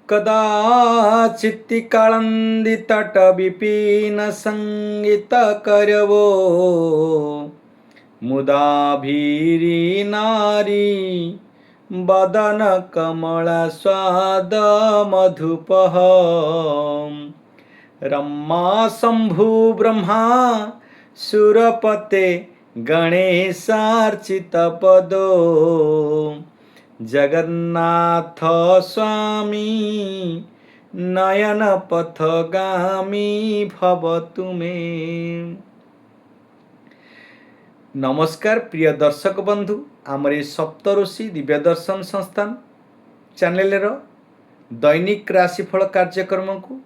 कदाचित् काळन्दितट विपिन संगीत करवो मुदा भीरी नारी बदन कमला स्वाद मधुपह रम्मा शंभु ब्रह्मा सुरपते गणेशार्चित पदो जगन्नाथ स्वामी नयन पथगामी भवतु मे। नमस्कार प्रिय दर्शक बंधु, आमर सप्तऋषि दिव्य दर्शन संस्थान चैनल दैनिक राशिफल कार्यक्रम को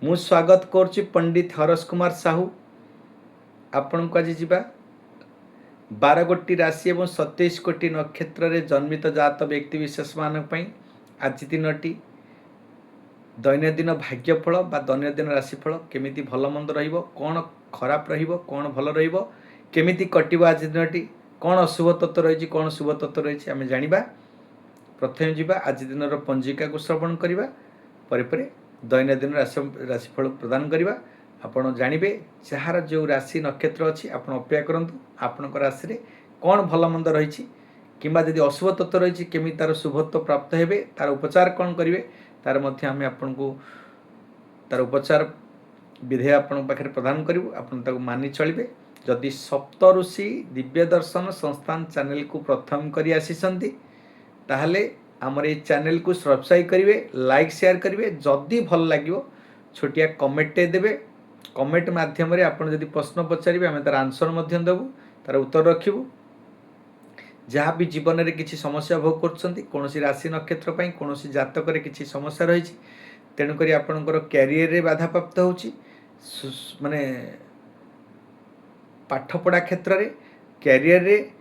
मु स्वागत करुच्ची पंडित हरस कुमार साहू। आपण को आज जीवा 12 गोटी राशि और 27 कोटी नक्षत्र रे जन्मित जात व्यक्ति विशेष मान आज दिनटी दैनंदिन भाग्यफल बा दैनंदिन राशिफल केमिति भल मंद रहिबो, कौन खराब रहिबो, कौन भल रहिबो, केमिति कटिबो आज दिनटी, कौन अशुभ तत्व रही, कौन शुभ तत्व रही आम जानिबा। प्रथम जीवा आज दिन पंजिका को श्रवण करिबा, परे परे दैनंदिन राशिफल प्रदान करिबा। आपण जानिबे जहार जो राशि नक्षत्र अच्छी आपण अपेक्षा करंतु आपण राशि रे कौन भल मंद रही किंबा यदि अशुभ तत्व रही केमी तार शुभत्व प्राप्त हेबे, तार उपचार कौन करिवे तार मध्य आम आपण को तार उपचार विधेय आपण पाखे प्रदान करूँ। आपण ताको मानि चलिबे। जदि सप्तऋषि दिव्य दर्शन संस्थान चैनल को प्रथम करी आसीसंती ताहले आमर ये चैनल को सब्सक्राइब करिवे, लाइक शेयर करिवे, जदि भल लागिवो छोटिया कमेंट देबे। कमेंट माध्यम रे आपण जदि प्रश्न पचारिबे आमे तार आंसर मध्य देबू, तार उत्तर रखिबू। जहाँ भी जीवन में किसी समस्या भोग कर कौन राशि नक्षत्र पर कौन जातक किसी समस्या रही तेणुक आपणकर क्यारियर रे बाधा प्राप्त हो माने पाठपढ़ा क्षेत्र रे, क्यारियर रे,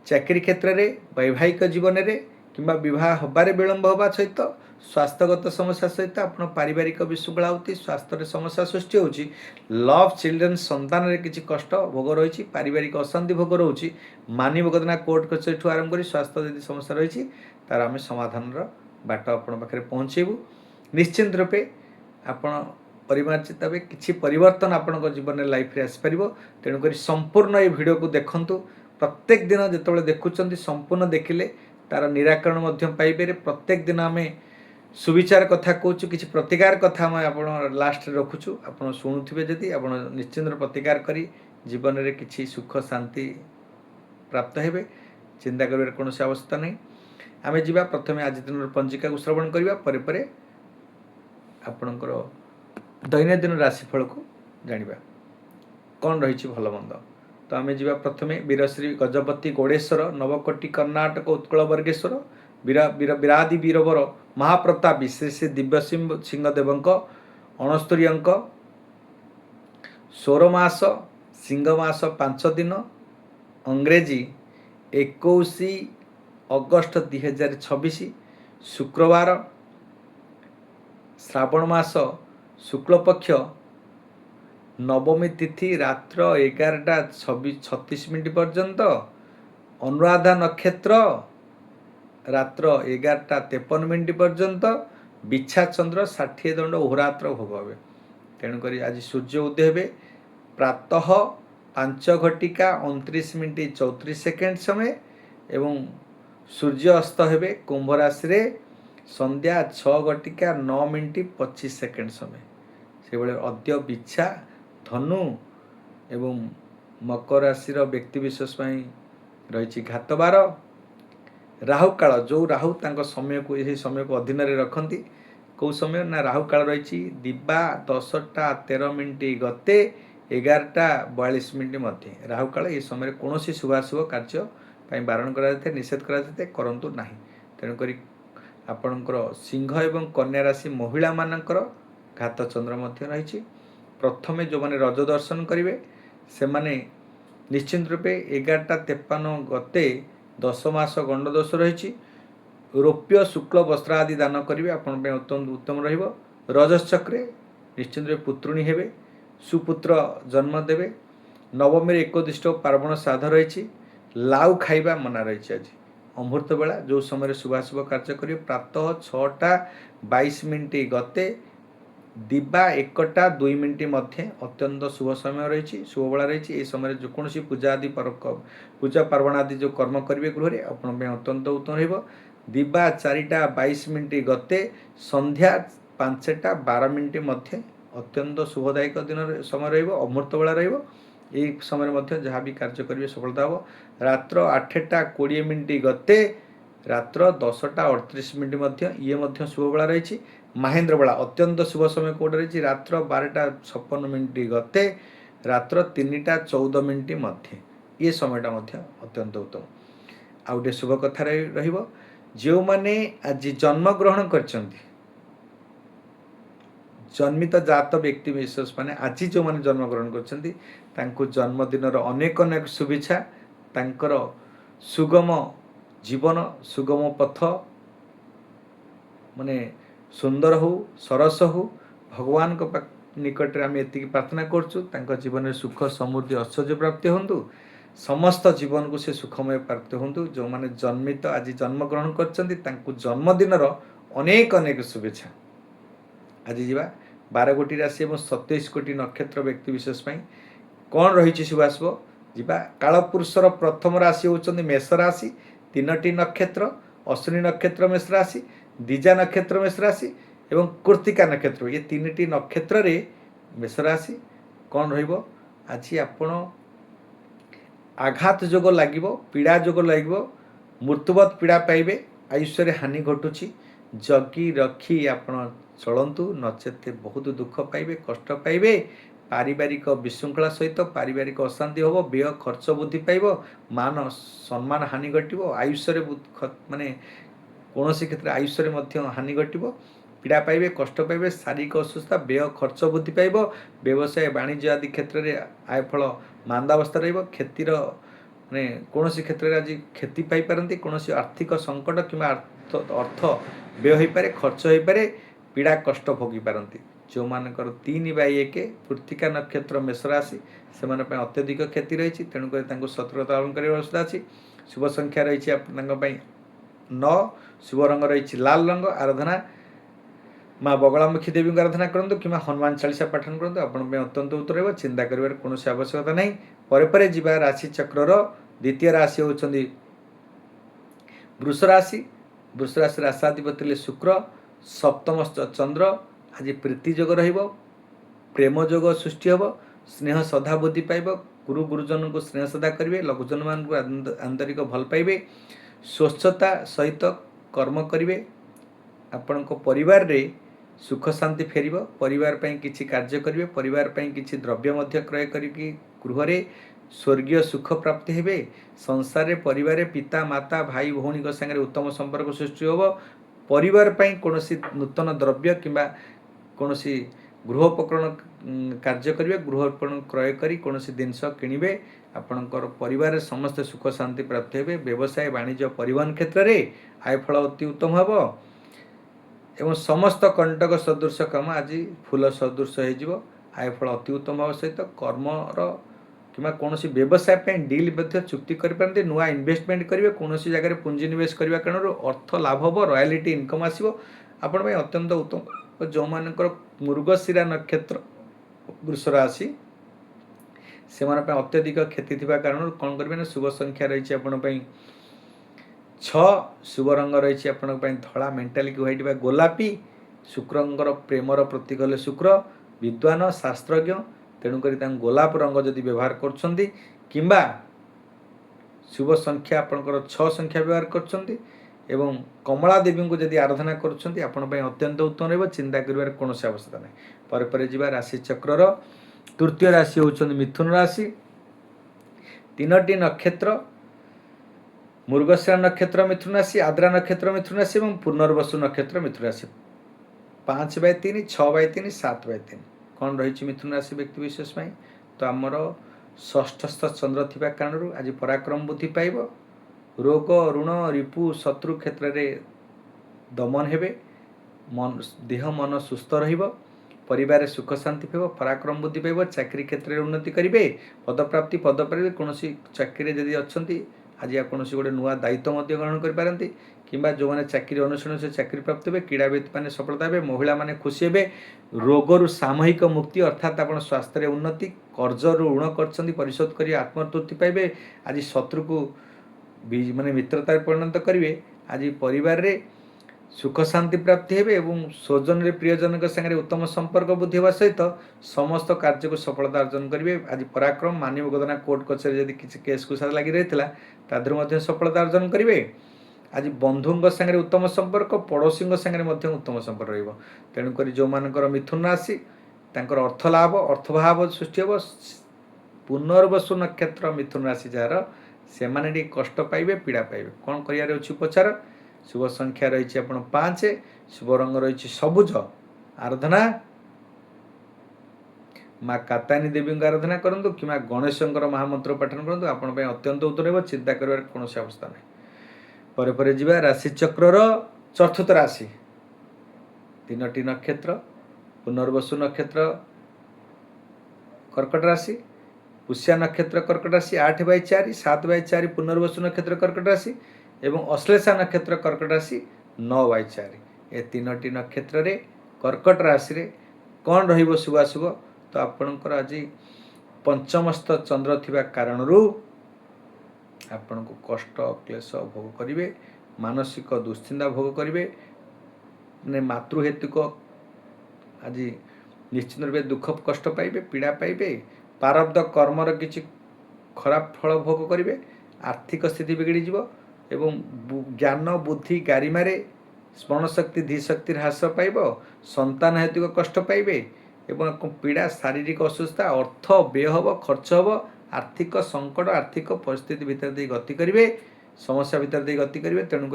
चाकरी क्षेत्र रे, वैवाहिक जीवन रे किंबा विवाह हबारे विलंब होगा सहित स्वास्थ्यगत समस्या सहित आप पारिवारिक विशृंखला होती, स्वास्थ्य समस्या सृष्टि होची, लव चिल्ड्रेन संतान रे किसी कष्ट भोग रही, पारिवारिक अशांति भोग रोचे, मानी भगदना कोर्ट कचहरी आरंभ कर स्वास्थ्य यदि समस्या रही तार आम समाधान बाट आपण पाखे पहुँचेबू। निश्चिंत रूपे आपण परिमार्जित हे किसी परिवर्तन आपण जीवन में लाइफ आसपार। तेणुक संपूर्ण ये वीडियो को देखंतु, प्रत्येक दिन जिते देखुं संपूर्ण देखिले तार निराकरण पाइबे। प्रत्येक दिन आम सुविचार कथा कहूँ, किसी प्रतिकार कथा आप लास्ट रखुचु, आप शुणुवे जदि आप निश्चिंत प्रतिकार करी जीवन में किसी सुख शांति प्राप्त हेबे, चिंता कर कौन आवश्यकता नहीं। आम जा प्रथम आज दिन पंजिका को श्रवण करवा, परे परे आपणकर दैनंदिन राशिफल को जानिबा कौन रही भल मंद। तो आम जा प्रथम वीरश्री गजपति गौड़ेश्वर नवकोटी कर्णाटक उत्कल वर्गेश्वर विरादि वीरवर महाप्रतापी श्री श्री दिव्य सिंहदेव 69 अंक 16 मास सिंह मास 5 दिन अंग्रेजी 21 अगस्त 2026 शुक्रवार श्रावण मास शुक्ल पक्ष नवमी तिथि रात्र 11:36 पर्यंत अनुराधा नक्षत्र रात्र 11:53 पर्यंत बिछा चंद्र 60 दंड अहोरात्र भोग हे। तेणुक आज सूर्य उदय हे प्रातः 5:29:34 समय एवं सूर्य अस्त हे कुंभ राशि रे संध्या 6:09:25 समय। से भाई अद्य बिछा धनु एवं मकर राशि व्यक्ति विशेष रही घातबार राहु काल, जो राहु तांको समय को यही समय को अधीन रखती। कौ समय ना राहु काल रही दिबा 10:13 गते 11:42 मध्य राहु काल। ये समय कौन शुभाशुभ कार्य बारण कर निषेध करंतु नहीं। तेणुक आपणकर सिंह एवं कन्या राशि महिला मानकर घात चंद्र मध्य रही। प्रथमे जो मैंने रज दर्शन करेंगे से माने निश्चिंत रूपे 11:53 गते 10 मास गंड दोष रही। रौप्य शुक्ल वस्त्र आदि दान करेंगे आपण उत्तम रहिबो। रजचक्रे निश्चिंत रूपे पुत्रुणी हेबे, सुपुत्र जन्म देवे। नवमी एक दिष्ट पार्वण साध रही। लाउ खाइबा मना रही। आज अमृत बेला जो समय शुभाशुभ कार्य करिवे प्रातः 6:22 गते दिबा 1:02 मध्य अत्यंत शुभ समय रही शुभ बेला रही समय जो कौन पूजा आदि पूजा पार्वण आदि जो कर्म करेंगे गृह आपण अत्यंत उत्तम रहिबो। दिबा 4:22 गते संध्या 5:12 मध्य अत्यंत शुभदायक दिन समय रहिबो अमृत बेला रहिबो। यही समय मध्य जहाँ भी कार्य करेंगे सफलता हो। रात्र 8:20 गते रात्र 10:38 मध्य ये मध्य शुभ बेला रही। महेंद्र बेला अत्यंत शुभ समय कौटे रही रात्र 12:56 गते रात्र 3:14 मध्य ये समयटा मध्य अत्यंत उत्तम। आ गोटे शुभ कथा रहिबो जो माने आज जन्म ग्रहण करछंती जन्मित जात व्यक्ति विशेष माने आज जो माने जन्म ग्रहण करछंती तांको जन्मदिन अनेक अनेक शुभेच्छा तांकर सुगम जीवन सुगम पथ माने सुंदर हो सरस हो भगवान को निकट आम एति प्रार्थना करछू तांको जीवन में सुख समृद्धि ऐश्वर्य प्राप्ति होंतु समस्त जीवन को से सुखमय प्राप्ति होंतु जो माने जन्मित आज जन्म ग्रहण करछंती तांको जन्मदिन अनेक अनेक शुभेच्छा। आज जीवा 12 कोटी राशि और 27 कोटी नक्षत्र व्यक्ति विशेष कौन रही शुभाशुभ जीवा कालपुरुषर प्रथम राशि होचंदी मेष राशि 3टी नक्षत्र अश्विनी नक्षत्र मेष राशि दिजा नक्षत्र मेष राशि एवं कृत्तिका नक्षत्र ये 3टी नक्षत्र रे मेष राशि कौन रहिबो आज आपण आघात जोग लागिबो पीड़ा जोग लागिबो मृत्युवत पीड़ा पाइबे आयुष्य हानि घटुची जगी रखी आपण चलतु नचेत बहुत दुख पाइबे कष्ट पाइबे पारिवारिक विशृंखला सहित पारिवारिक अशांति हम व्यय खर्च वृद्धि पाइब मान सम्मान हानि घटो आयुष्य माने कौन क्षेत्र आयुष्य हानि घटो पीड़ा पाइबे कष्ट पाइबे शारीरिक असुस्थता व्यय खर्च वृद्धि पाइब व्यवसाय वाणिज्य आदि क्षेत्र में आयफल मांदावस्था क्षतिर माने कौन क्षेत्र में आज क्षति पाई कौन आर्थिक संकट कि अर्थ व्यय हो पारे खर्च हो पारे पीड़ा कष्ट भोगी पारती जो मानकर 3/1 कृत्तिका नक्षत्र मेष राशि से अत्यधिक क्षति रही तेणुक सतर्कता अवलंबन कर आवश्यकता अच्छी। शुभ संख्या रही 9 शुभ रंग रही लाल रंग आराधना माँ बगलामुखी देवी को आराधना करूँ कि हनुमान चालीसा पाठन करूँ आपण अत्यंत उत्तर रहा चिंता कर कौन आवश्यकता नहीं। पर जीवा राशि चक्रर द्वितीय राशि होती वृष राशि राशाधिपति शुक्र सप्तम चंद्र आज प्रीति जोग प्रेम जोग सृष्टि हम स्नेह श्रद्धा बुद्धि पाइब गुरु गुरुजन को स्नेह श्रद्धा करेंगे लघुजन मान को आंतरिक भल पाइबे स्वच्छता सहित कर्म करेंगे आपण परिवार रे सुख शांति फेर परिवार पई किछि कार्य करेंगे परिवार पई किछि द्रव्य मध्य क्रय करिकि गृह रे स्वर्गीय सुख प्राप्ति हेबे संसार परिवार पिता माता भाई भौणी को संगे उत्तम संपर्क सृष्टि होब परिवार पई कोनोसी नूतन द्रव्य किंबा कोनोसी गृहोपकरण कार्य करेंगे गृहोपकरण क्रय करी कोनोसी जिनस किणवे आपणकर परिवार समस्त सुख शांति प्राप्त हेबे व्यवसाय वाणिज्य परिवहन क्षेत्र में आयफल अति उत्तम हम एवं समस्त कंटक सदृश काम आज फूल सदृश हो आयफल अति उत्तम भाव सहित कर्मर कि कौन व्यवसाय डील चुक्ति करते नुआ इन्वेस्टमेंट करेंगे कौन जगह पुंजी निवेश करने कारण अर्थ लाभ हम रॉयल्टी इनकम आसो आपण अत्यंत उत्तम। जो मानकर मृगशिरा नक्षत्र वृष राशि से अत्यधिक क्षति थी कारण कौन करेंगे शुभ संख्या रही आपण 6 शुभ रंग रही आपण धला मेंटालिक व्हाइट बा गोलापी शुक्रंगर प्रेमर प्रतीक हेले शुक्र विद्वान शास्त्रज्ञ तेणुक गोलाप रंग जदि व्यवहार कर शुभ संख्या आपणकर 6 संख्या व्यवहार कर कमला देवी को जदि आराधना करुँच अत्यंत उत्तम रहा चिंता कर कौन आवश्यकता नहीं। पर जा राशि चक्रर तृतीय राशि होती मिथुन राशि 3टी नक्षत्र मृगशिरा नक्षत्र मिथुन राशि आद्रा नक्षत्र मिथुन राशि और पुनर्वसु नक्षत्र मिथुन राशि 5/3 6/3 7/3 कौन रही मिथुन राशि व्यक्ति विशेष तो आमर षष्ठस्थ चंद्र थी कारण आज पराक्रम बुद्धि पाइब रोग ऋण रिपु शत्रु क्षेत्र में दमन हेबे मन देह मन सुस्थ परिवार सुख शांति पाइब पराक्रम बुद्धि पाइब चाकरी क्षेत्र में उन्नति करेंगे पदप्राप्ति पद पाइबे कौन चाकरी जदि अच्छा आज कौन गोटे नुआ दायित्व ग्रहण करें किंबा जो मैंने चाकरी अनुष्ठान से चाकरी प्राप्त हे क्रीड़ाविद मैंने सफलता हे महिला मैंने खुशी हे रोगर सामूहिक मुक्ति अर्थात आप स्वास्थ्य उन्नति कर्जर ऋण कर परिशोध कर आत्मतृप्ति पाइबे आज शत्रु को माने मित्रता परिणत करेंगे आज परिवार रे सुख शांति प्राप्ति हे एवं स्वजन रे प्रियजन संगे उत्तम संपर्क बुद्धि होगा सहित समस्त कार्य को सफलता अर्जन करेंगे आज पराक्रम मानव गदना कोर्ट कचेरी जदि किसी केस कुसार लगी रही तादर सफलता अर्जन करेंगे आज बंधु संगे उत्तम संपर्क पड़ोशी संगे उत्तम संपर्क रहिबो तेणुक जो मानकर मिथुन राशि तांकर अर्थ लाभ अर्थभाव सृष्टि हे पुनर्वसु नक्षत्र मिथुन राशि जार से माने कष्ट पाइबे पीड़ा पाइबे कौन करियार अछि उपचार शुभ संख्या रही आपण 5 शुभ रंग रही सबुज आराधना माँ कात्यायनी देवी आराधना करंतु किमा गणेशंकर महामंत्र पाठन करंतु आपण पे अत्यंत उत्तर हेबो चिंता करिवार कोनोसी अवस्था नै परे परे जिबा राशि चक्रर चतुर्थ राशि 3टी नक्षत्र पुनर्वसु नक्षत्र कर्कट राशि पुष्या नक्षत्र कर्कट राशि 8/4 7/4 पुनर्वसु नक्षत्र कर्कट राशि एवं अश्लेषा नक्षत्र कर्कट राशि 9/4 ए 3टी नक्षत्र रे कर्कट राशि रे कौन रहिबो शुभाशुभ तो आपणकर आज पंचमस्त चंद्र थिबा कारणरू आपण को कष्ट क्लेश भोग करिवे मानसिक दुश्चिंता भोग करिवे ने मातृहेतुक आज निश्चित रूपे दुख कष्ट पाइबे पीड़ा पाइबे प्रारब्ध कर्मर किछि खराब फल भोग करिवे आर्थिक स्थिति बिगड़ी जीवो एवं ज्ञान बुद्धि गारिमारे स्मरण शक्ति धी शक्ति ह्रास पाइब संतान हेतुक कष्ट पाइबे एवं पीड़ा शारीरिक असुस्थता अर्थ व्यय हम खर्च हम आर्थिक संकट आर्थिक परिस्थिति भितर दे गति करेंगे समस्या भितर दे गति करेंगे तेणुक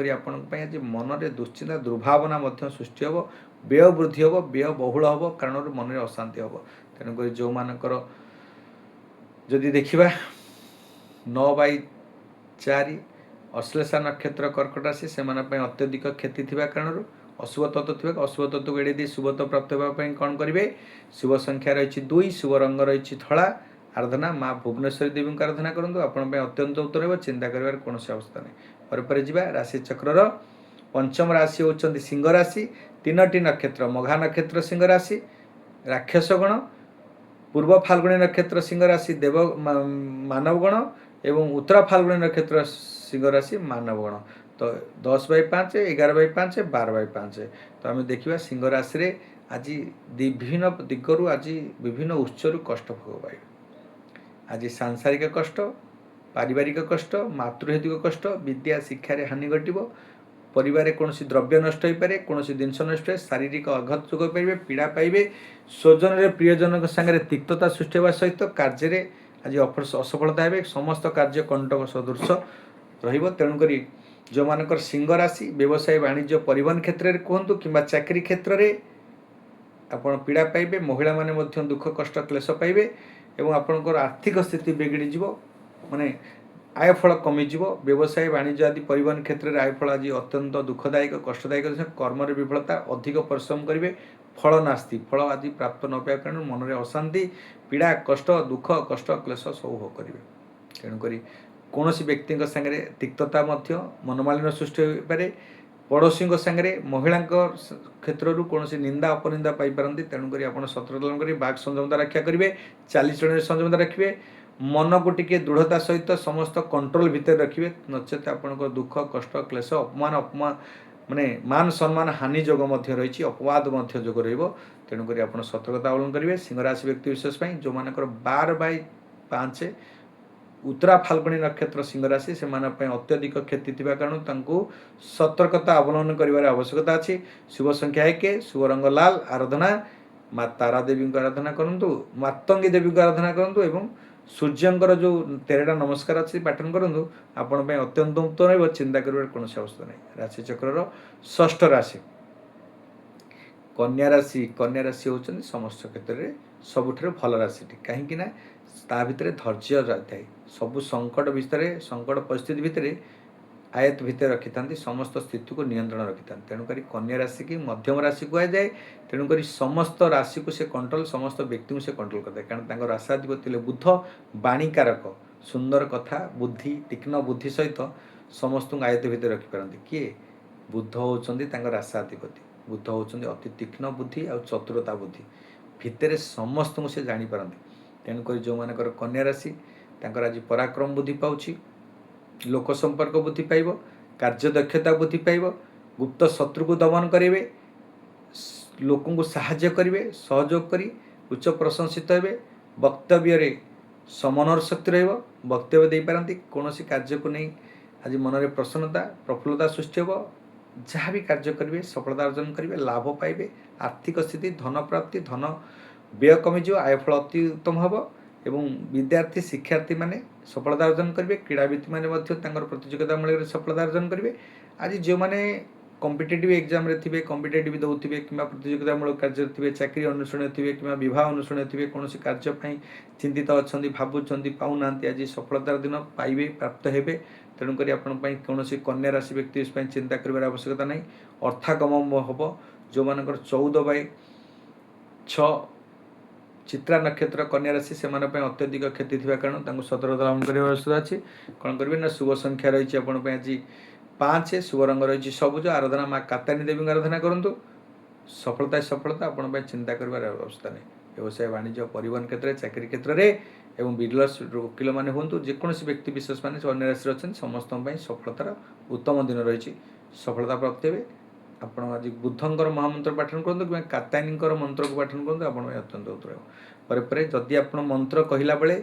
आज मन में दुश्चिंता दुर्भावना सृष्टि हम व्यय वृद्धि हम व्यय बहुल हम कारण मन में अशांति हम तेणुक जो मानकर जदि देखा 9/4 अश्लेषा नक्षत्र कर्कट राशि से अत्यधिक क्षति थी कारण अशुभ तत्व थी अशुभ तत्व एड़े दी शुभ तत्व प्राप्त होगापी कौन करेंगे शुभ संख्या रही 2 शुभ रंग रही धला आराधना माँ भुवनेश्वरी देवी को आराधना करूँ आपण अत्यंत उत्तर हो चिंता कर कौन अवस्था नहीं पर जा राशि चक्रर पंचम राशि होती सिंह राशि 3टी नक्षत्र मघा नक्षत्र सिंह राशि राक्षसगण पूर्व फाल्गुनी नक्षत्र सिंह राशि देव मानवगण एवं उत्तरा फाल्गुनी नक्षत्र सिंह राशि मानवगण तो 10/5 11/5 12/5 तो आम देखा सिंह राशि रे आज विभिन्न दिगरु आज विभिन्न उत्सर कष्ट भोग पाइबे आज सांसारिक कष्ट पारिवारिक कष्ट मातृहेतुक कष्ट विद्या शिक्षा रे हानि घटिबो परिवार कौन द्रव्य नष्ट हो पारे कौन जिनस नष्ट है शारीरिक आघात जोग पाइबे पीड़ा पाइबे स्वजन रे प्रियजन संगे तिक्तता सृष्टि होगा सहित कार्य आज असफलता हे समस्त कार्य कंटक सदृश रहिबो तेणुक जो मानकर सिंह राशि व्यवसाय वाणिज्य परिवहन क्षेत्र में कहतु कि चाकरी क्षेत्र में आपण पीड़ा पाइबे महिला माने मध्य दुख कष्ट क्लेश पाइबे एवं आपणकर आर्थिक स्थिति बिगड़ी जीवो माने आयफल कमिज व्यवसाय वाणिज्य आदि परिवहन क्षेत्र में आयफल आज अत्यंत दुखदायक कष्टदायक कर्म विफलता अधिक परिश्रम करेंगे फल नास्ती फल आज प्राप्त न पाइबा कारण मन में अशांति पीड़ा कष्ट दुख कष्ट क्लेश सब भोग करेंगे तेणुक कौन व्यक्ति सागरे तिक्तता मनोमालिन्य सृष्टि हो पारे पड़ोशी सागरे महिला क्षेत्र कौन निंदा अपनिंदा पाइपारती तेणुक आप सतर्क कर बाघ संयमता रक्षा करेंगे चालीचलन संयमता रखिए मन को टिके दृढ़ता सहित समस्त कंट्रोल भितर रखिए नचेत आपण दुख कष्ट क्लेश अपमान अपमान माने मान सम्मान हानि जोग रही अपवाद जोग रेणुक आप सतर्कता अवलंबन करेंगे सिंह राशि व्यक्ति विशेष जो मानकर 12/5 उत्तरा फाल्गुनी नक्षत्र सिंह राशि से अत्यधिक क्षति थी कारण सतर्कता अवलंबन कर आवश्यकता अच्छी शुभ संख्या 1 शुभ रंग लाल आराधना माँ तारा देवी को आराधना करूँ मातंगी देवी को आराधना करूँ एवं सूर्यंकर जो 13टा नमस्कार अच्छी पाठन करूँ आपण अत्यंत उत्तम रही चिंता कर कौन अवस्था नहीं राशि चक्रर षष्ठ राशि कन्या राशि होती समस्त क्षेत्र में सबुठ भल राशि कहीं भितर धैर्य जाए सबु संकट भितर संकट परिस्थिति भितर आयत भितर रखी था समस्त स्थिति को नियंत्रण रखी था तेणुक कन्या राशि की मध्यम राशि कहुए तेणुक समस्त राशि को से कंट्रोल समस्त व्यक्ति को से कंट्रोल करता है कारण राशाधिपति बुध बाणीकारक ସୁନ୍ଦର କଥା ବୁଦ୍ଧି ତୀକ୍ଷ୍ଣ ବୁଦ୍ଧି ସହିତ ସମସ୍ତଙ୍କୁ ଆୟତ୍ତ ଭିତରେ ରଖିପାରନ୍ତି। କିଏ? ବୁଧ ହେଉଛନ୍ତି ତାଙ୍କ ରାଶାଧିପତି। ବୁଧ ହେଉଛନ୍ତି ଅତି ତୀକ୍ଷ୍ଣ ବୁଦ୍ଧି ଆଉ ଚତୁରତା ବୁଦ୍ଧି ଭିତରେ ସମସ୍ତଙ୍କୁ ସେ ଜାଣିପାରନ୍ତି। ତେଣୁକରି ଯେଉଁମାନଙ୍କର କନ୍ୟା ରାଶି ତାଙ୍କର ଆଜି ପରାକ୍ରମ ବୃଦ୍ଧି ପାଉଛି, ଲୋକ ସମ୍ପର୍କ ବୃଦ୍ଧି ପାଇବ, କାର୍ଯ୍ୟ ଦକ୍ଷତା ବୃଦ୍ଧି ପାଇବ, ଗୁପ୍ତ ଶତ୍ରୁକୁ ଦମନ କରିବେ, ଲୋକଙ୍କୁ ସାହାଯ୍ୟ କରିବେ, ସହଯୋଗ କରି ଉଚ୍ଚ ପ୍ରଶଂସିତ ହେବେ, ବକ୍ତବ୍ୟରେ ସମନର ଶକ୍ତି ରହିବ, ବକ୍ତବ୍ୟ ଦେଇପାରନ୍ତି। କୌଣସି କାର୍ଯ୍ୟକୁ ନେଇ ଆଜି ମନରେ ପ୍ରସନ୍ନତା ପ୍ରଫୁଲ୍ଲତା ସୃଷ୍ଟି ହେବ। ଯାହା ବି କାର୍ଯ୍ୟ କରିବେ ସଫଳତା ଅର୍ଜନ କରିବେ, ଲାଭ ପାଇବେ, ଆର୍ଥିକ ସ୍ଥିତି ଧନ ପ୍ରାପ୍ତି, ଧନ ବ୍ୟୟ କମିଯିବ, ଆୟଫଳ ଅତି ଉତ୍ତମ ହେବ ଏବଂ ବିଦ୍ୟାର୍ଥୀ ଶିକ୍ଷାର୍ଥୀମାନେ ସଫଳତା ଅର୍ଜନ କରିବେ। କ୍ରୀଡ଼ାବିତମାନେ ମଧ୍ୟ ତାଙ୍କର ପ୍ରତିଯୋଗିତାମୂଳକରେ ସଫଳତା ଅର୍ଜନ କରିବେ। ଆଜି ଯେଉଁମାନେ କମ୍ପିଟେଟିଭ୍ ଏକ୍ଜାମ୍ରେ ଥିବେ, କମ୍ପିଟେଟିଭ୍ ଦେଉଥିବେ କିମ୍ବା ପ୍ରତିଯୋଗିତାମୂଳକ କାର୍ଯ୍ୟରେ ଥିବେ, ଚାକିରି ଅନୁଶୀଳନରେ ଥିବେ କିମ୍ବା ବିବାହ ଅନୁଶୀଳନରେ ଥିବେ, କୌଣସି କାର୍ଯ୍ୟ ପାଇଁ ଚିନ୍ତିତ ଅଛନ୍ତି, ଭାବୁଛନ୍ତି, ପାଉନାହାନ୍ତି, ଆଜି ସଫଳତାର ଦିନ ପାଇବେ, ପ୍ରାପ୍ତ ହେବେ। ତେଣୁକରି ଆପଣଙ୍କ ପାଇଁ କୌଣସି କନ୍ୟା ରାଶି ବ୍ୟକ୍ତି ପାଇଁ ଚିନ୍ତା କରିବାର ଆବଶ୍ୟକତା ନାହିଁ। ଅର୍ଥାଗମ ହେବ। ଯେଉଁମାନଙ୍କର 14/6 ଚିତ୍ରା ନକ୍ଷତ୍ର କନ୍ୟା ରାଶି ସେମାନଙ୍କ ପାଇଁ ଅତ୍ୟଧିକ କ୍ଷତି ଥିବା କାରଣ ତାଙ୍କୁ ସତର୍କତା ଅବଲମ୍ବନ କରିବାର ଆବଶ୍ୟକତା ଅଛି। କ'ଣ କରିବେ ନା ଶୁଭ ସଂଖ୍ୟା ରହିଛି ଆପଣଙ୍କ ପାଇଁ ଆଜି 5, ଶୁଭ ରଙ୍ଗ ରହିଛି ସବୁଜ, ଆରାଧନା ମା କାତ୍ୟାୟନୀ ଦେବୀଙ୍କ ଆରାଧନା କରନ୍ତୁ। ସଫଳତା ଆପଣଙ୍କ ପାଇଁ ଚିନ୍ତା କରିବାର ଆବଶ୍ୟକତା ନାହିଁ। ବ୍ୟବସାୟ ବାଣିଜ୍ୟ ପରିବହନ କ୍ଷେତ୍ରରେ, ଚାକିରି କ୍ଷେତ୍ରରେ ଏବଂ ବିରଳ ଓକିଲମାନେ ହୁଅନ୍ତୁ, ଯେକୌଣସି ବ୍ୟକ୍ତି ବିଶେଷମାନେ କନ୍ୟା ରାଶିରେ ଅଛନ୍ତି ସମସ୍ତଙ୍କ ପାଇଁ ସଫଳତାର ଉତ୍ତମ ଦିନ ରହିଛି। ସଫଳତା ପ୍ରାପ୍ତି ହେବେ। ଆପଣ ଆଜି ବୁଦ୍ଧଙ୍କର ମହାମନ୍ତ୍ର ପାଠନ କରନ୍ତୁ କିମ୍ବା କାତ୍ୟାୟନୀଙ୍କର ମନ୍ତ୍ରକୁ ପାଠନ କରନ୍ତୁ, ଆପଣଙ୍କ ପାଇଁ ଅତ୍ୟନ୍ତ ଉତ୍ତମ ହେବ। ପରେ ଯଦି ଆପଣ ମନ୍ତ୍ର କହିଲା ବେଳେ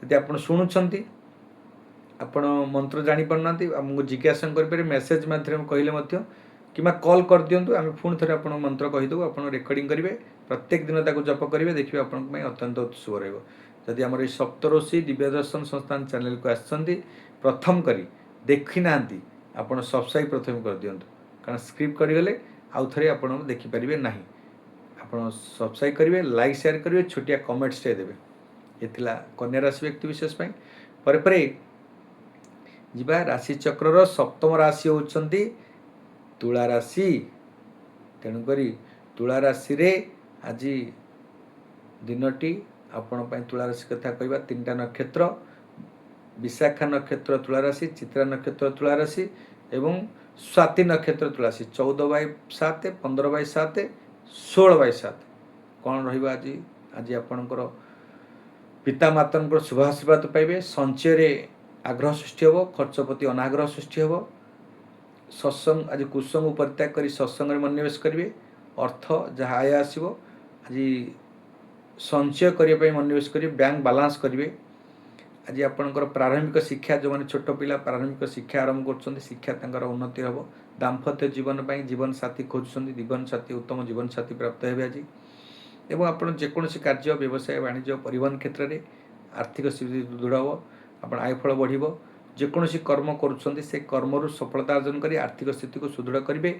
ଯଦି ଆପଣ ଶୁଣୁଛନ୍ତି, ଆପଣ ମନ୍ତ୍ର ଜାଣିପାରୁନାହାନ୍ତି, ଆମକୁ ଜିଜ୍ଞାସା କରିପାରିବେ, ମେସେଜ୍ ମାଧ୍ୟମରେ କହିଲେ ମଧ୍ୟ କିମ୍ବା କଲ୍ କରିଦିଅନ୍ତୁ, ଆମେ ପୁଣି ଥରେ ଆପଣଙ୍କ ମନ୍ତ୍ର କହିଦେବୁ, ଆପଣ ରେକର୍ଡ଼ିଂ କରିବେ, ପ୍ରତ୍ୟେକ ଦିନ ତାକୁ ଜପ କରିବେ, ଦେଖିବେ ଆପଣଙ୍କ ପାଇଁ ଅତ୍ୟନ୍ତ ଶୁଭ ରହିବ। ଯଦି ଆମର ଏଇ ସପ୍ତଋଷି ଦିବ୍ୟଦର୍ଶନ ସଂସ୍ଥାନ ଚ୍ୟାନେଲକୁ ଆସିଛନ୍ତି ପ୍ରଥମ କରି ଦେଖିନାହାନ୍ତି, ଆପଣ ସବସ୍କ୍ରାଇବ୍ ପ୍ରଥମେ କରିଦିଅନ୍ତୁ, କାରଣ ସ୍କ୍ରିପ୍ଟ କରିଗଲେ ଆଉ ଥରେ ଆପଣ ଦେଖିପାରିବେ ନାହିଁ। ଆପଣ ସବସ୍କ୍ରାଇବ୍ କରିବେ, ଲାଇକ୍ ସେୟାର କରିବେ, ଛୋଟିଆ କମେଣ୍ଟସଟେ ଦେବେ। ଏ ଥିଲା କନ୍ୟା ରାଶି ବ୍ୟକ୍ତି ବିଶେଷ ପାଇଁ। ପରେ ଯିବା ରାଶିଚକ୍ରର ସପ୍ତମ ରାଶି ହେଉଛନ୍ତି ତୁଳା ରାଶି। ତେଣୁକରି ତୁଳା ରାଶିରେ ଆଜି ଦିନଟି ଆପଣ ପାଇଁ ତୁଳା ରାଶି କଥା କହିବା। 3ଟା ନକ୍ଷତ୍ର, ବିଶାଖା ନକ୍ଷତ୍ର ତୁଳା ରାଶି, ଚିତ୍ରା ନକ୍ଷତ୍ର ତୁଳା ରାଶି ଏବଂ ସ୍ୱାତୀ ନକ୍ଷତ୍ର ତୁଳା ରାଶି। 14/7, 15/7, 16/7 କ'ଣ ରହିବ ଆଜି? ଆଜି ଆପଣଙ୍କର ପିତାମାତାଙ୍କର ଶୁଭ ଆଶୀର୍ବାଦ ପାଇବେ, ସଞ୍ଚୟରେ ଆଗ୍ରହ ସୃଷ୍ଟି ହେବ, ଖର୍ଚ୍ଚ ପ୍ରତି ଅନାଗ୍ରହ ସୃଷ୍ଟି ହେବ। ସତ୍ସଙ୍ଗ ଆଜି କୁସଙ୍ଗ ପରିତ୍ୟାଗ କରି ସତ୍ସଙ୍ଗରେ ମନୋନିବେଶ କରିବେ। ଅର୍ଥ ଯାହା ଆୟ ଆସିବ ଆଜି ସଞ୍ଚୟ କରିବା ପାଇଁ ମନୋନିବେଶ କରିବେ, ବ୍ୟାଙ୍କ ବାଲାନ୍ସ କରିବେ। ଆଜି ଆପଣଙ୍କର ପ୍ରାରମ୍ଭିକ ଶିକ୍ଷା, ଯେଉଁମାନେ ଛୋଟ ପିଲା ପ୍ରାରମ୍ଭିକ ଶିକ୍ଷା ଆରମ୍ଭ କରୁଛନ୍ତି, ଶିକ୍ଷା ତାଙ୍କର ଉନ୍ନତି ହେବ। ଦାମ୍ପତ୍ୟ ଜୀବନ ପାଇଁ ଜୀବନସାଥୀ ଖୋଜୁଛନ୍ତି, ଜୀବନସାଥୀ ଉତ୍ତମ ଜୀବନସାଥୀ ପ୍ରାପ୍ତ ହେବେ ଆଜି। ଏବଂ ଆପଣ ଯେକୌଣସି କାର୍ଯ୍ୟ, ବ୍ୟବସାୟ ବାଣିଜ୍ୟ ପରିବହନ କ୍ଷେତ୍ରରେ ଆର୍ଥିକ ସ୍ଥିତି ଦୃଢ଼ ହେବ, ଆପଣ ଆୟଫଳ ବଢ଼ିବ। ଯେକୌଣସି କର୍ମ କରୁଛନ୍ତି ସେ କର୍ମରୁ ସଫଳତା ଅର୍ଜନ କରି ଆର୍ଥିକ ସ୍ଥିତିକୁ ସୁଦୃଢ଼ କରିବେ।